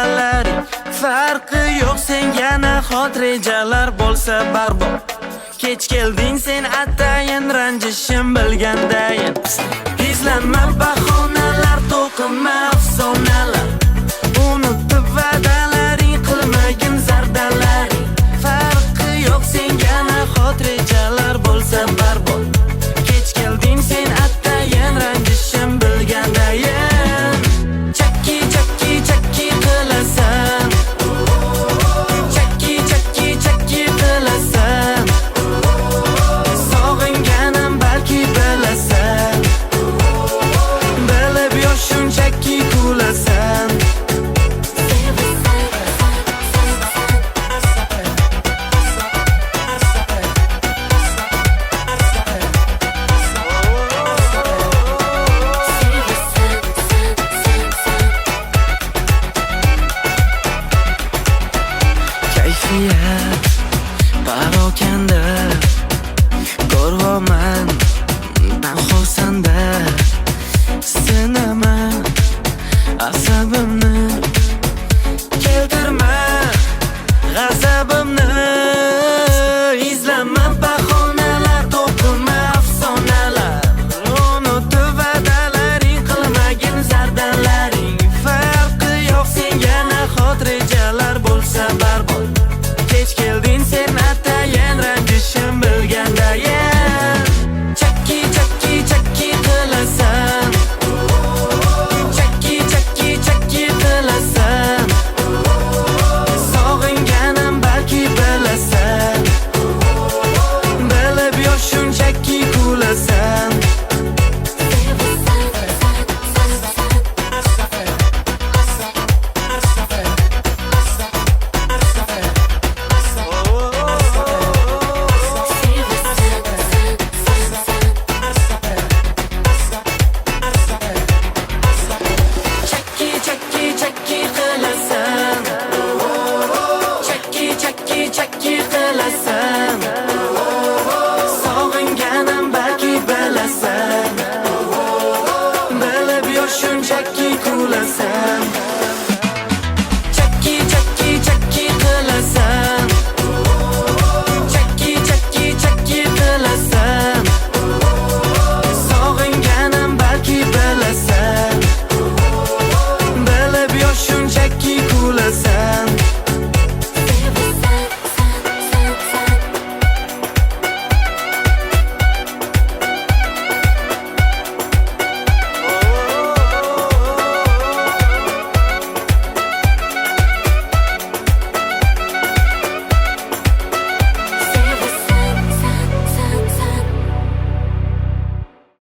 zardalaring. Farqi yo'q senga nahot rejalar bo'lsa barbod. Kech kelding sen atayin ranjishim bilgandayin. Izlanma bahonalar, to'qinma afsonalar. Unutib va'dalaring, qilmagin zardalaring. Farqi yo'q senga nahot rejalar bo'lsa barbod. Kech kelding sen atayin ranjishim bilgandayin. Chakki chakki chakki qilasan. Chakki chakki chakki qilasan. Sog'inganim balki bilasan. Bilib yo'q shunchaki kulasan. Kayfiyat parokanda, ko'rvoman tanhosanda. Sinama asabimni, keltirma g'azabimni. Izlama bahonalar, to'qinma afsonalar. Unutib va'dalaring, qilmagin zardalaring. Farqi yo'q senga nahot rejalar bo'lsa barbod. Kech kelding sen atayin ranjishim bilgandayin. Chakki chakki chakki qilasan. Chakki chakki chakki qilasan. Sog'inganim balki bilasan. Bilib yo'q shunchaki kulasan. Chakki chakki chakki qilasan. Chakki chakki chakki qilasan.